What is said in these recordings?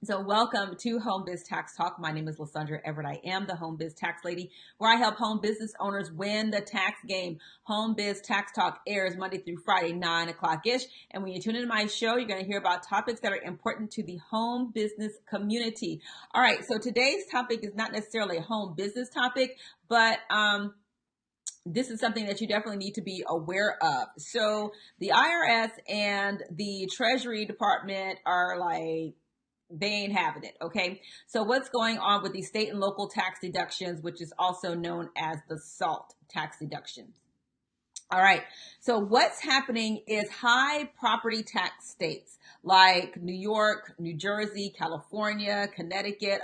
So welcome to Home Biz Tax Talk. My name is Lysandra Everett. I am the Home Biz Tax Lady, where I help home business owners win the tax game. Home Biz Tax Talk airs Monday through Friday, 9 o'clock-ish. And when you tune into my show, you're going to hear about topics that are important to the home business community. All right, so today's topic is not necessarily a home business topic, but this is something that you definitely need to be aware of. So the IRS and the Treasury Department are like, they ain't having it. Okay. So what's going on with the state and local tax deductions, which is also known as the SALT tax deductions? All right. So what's happening is high property tax states like New York, New Jersey, California, Connecticut,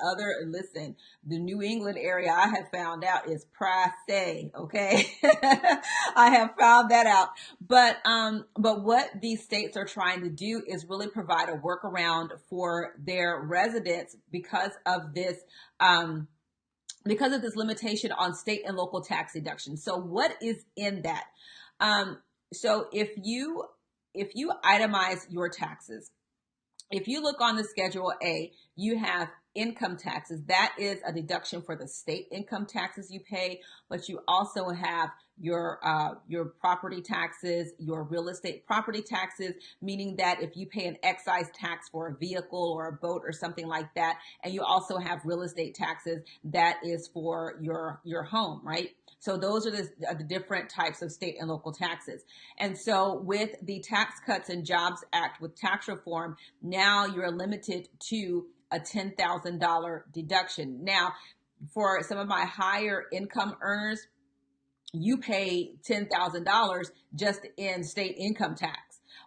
listen, the New England area I have found out is pricey. Okay. I have found that out. But what these states are trying to do is really provide a workaround for their residents because of this limitation on state and local tax deductions. So what is in that? So if you itemize your taxes, if you look on the Schedule A, you have income taxes. That is a deduction for the state income taxes you pay, but you also have your property taxes, your real estate property taxes, meaning that if you pay an excise tax for a vehicle or a boat or something like that, and you also have real estate taxes, that is for your home, right? So those are the different types of state and local taxes. And so with the Tax Cuts and Jobs Act, with tax reform, now you're limited to a $10,000 deduction. Now, for some of my higher income earners, you pay $10,000 just in state income tax.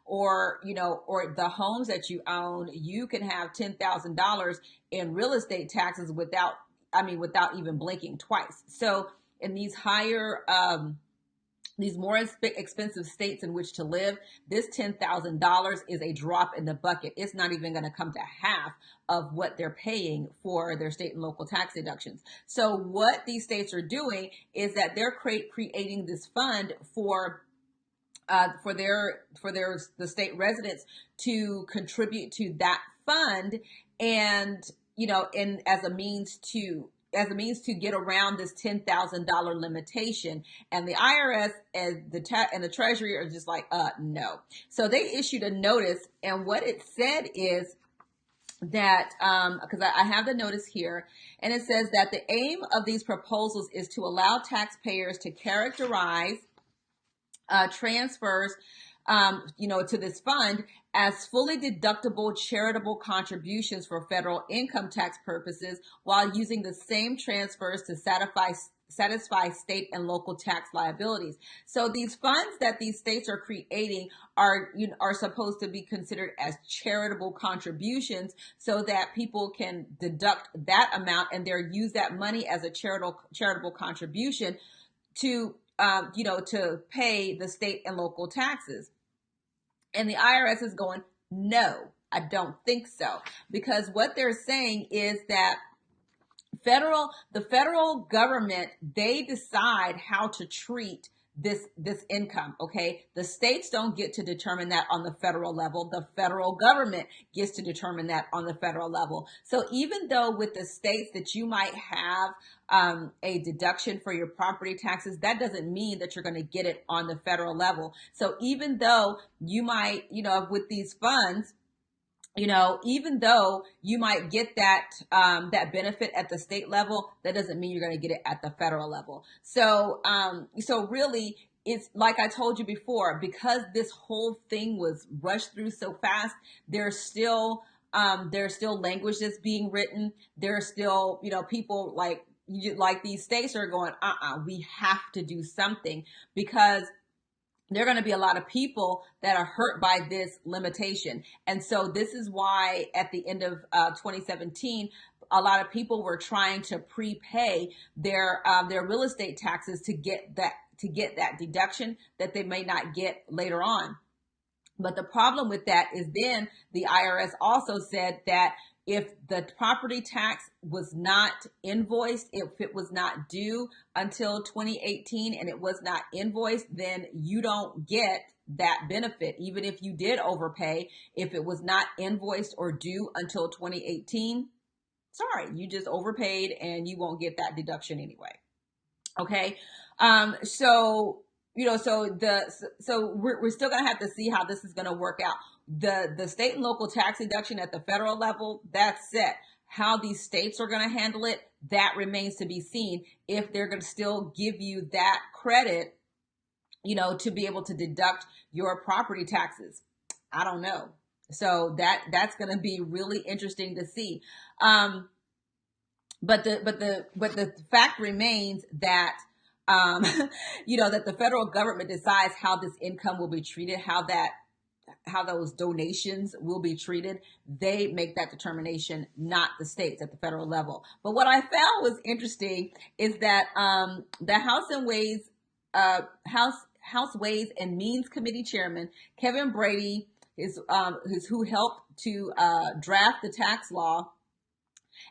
Or the homes that you own, you can have $10,000 in real estate taxes without even blinking twice. So in these these more expensive states in which to live, this $10,000 is a drop in the bucket. It's not even going to come to half of what they're paying for their state and local tax deductions. So what these states are doing is that they're creating this fund for the state residents to contribute to that fund, and as a means to get around this $10,000 limitation. And the IRS and the Treasury are just like, no. So they issued a notice, and what it said is that, because I have the notice here, and it says that the aim of these proposals is to allow taxpayers to characterize transfers to this fund as fully deductible charitable contributions for federal income tax purposes, while using the same transfers to satisfy state and local tax liabilities. So these funds that these states are creating are supposed to be considered as charitable contributions, so that people can deduct that amount and use that money as a charitable contribution to pay the state and local taxes. And the IRS is going, no, I don't think so. Because what they're saying is that the federal government, they decide how to treat this income. Okay. The states don't get to determine that on the federal level. The federal government gets to determine that on the federal level. So even though with the states that you might have a deduction for your property taxes, that doesn't mean that you're going to get it on the federal level. So even though you might, with these funds, even though you might get that benefit at the state level, that doesn't mean you're going to get it at the federal level. So really, it's like I told you before, because this whole thing was rushed through so fast. There's still language that's being written. There's still people like these states are going, we have to do something, because there are going to be a lot of people that are hurt by this limitation. And so this is why at the end of 2017, a lot of people were trying to prepay their real estate taxes to get that deduction that they may not get later on. But the problem with that is then the IRS also said that if the property tax was not invoiced, if it was not due until 2018 and it was not invoiced, then you don't get that benefit. Even if you did overpay, if it was not invoiced or due until 2018, sorry, you just overpaid and you won't get that deduction anyway. Okay. So, we're still going to have to see how this is going to work out. The state and local tax deduction at the federal level, that's set. How these states are going to handle it, that remains to be seen. If they're going to still give you that credit, to be able to deduct your property taxes. I don't know. So that's going to be really interesting to see. But the fact remains that that the federal government decides how this income will be treated, how those donations will be treated. They make that determination, not the states at the federal level. But what I found was interesting is that the House Ways and Means Committee Chairman Kevin Brady is who helped to draft the tax law.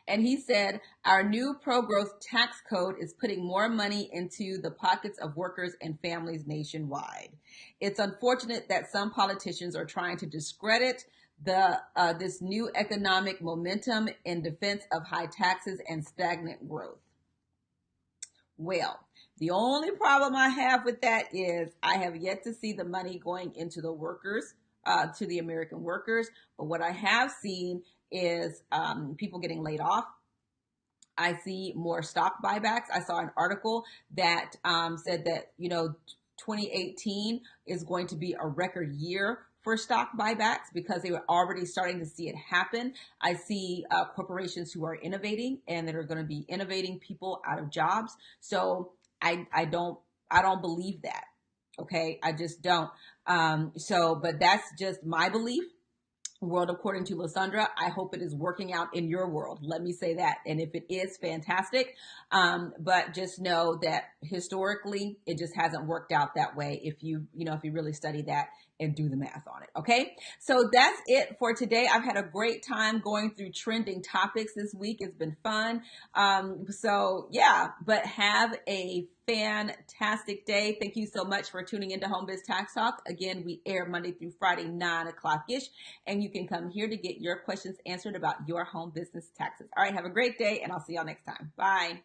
And he said, our new pro-growth tax code is putting more money into the pockets of workers and families nationwide. It's unfortunate that some politicians are trying to discredit this new economic momentum in defense of high taxes and stagnant growth. Well, the only problem I have with that is I have yet to see the money going into the workers, to the American workers. But what I have seen is people getting laid off. I see more stock buybacks. I saw an article that said that 2018 is going to be a record year for stock buybacks because they were already starting to see it happen. I see corporations who are innovating and that are going to be innovating people out of jobs. So I don't believe that. Okay, I just don't. But that's just my belief. World according to Lysandra. I hope it is working out in your world. Let me say that. And if it is, fantastic. But just know that historically, it just hasn't worked out that way if you really study that and do the math on it. Okay. So that's it for today. I've had a great time going through trending topics this week. It's been fun. But have a fantastic day. Thank you so much for tuning into Home Biz Tax Talk. Again, we air Monday through Friday, 9 o'clock-ish, and you can come here to get your questions answered about your home business taxes. All right, have a great day, and I'll see y'all next time. Bye.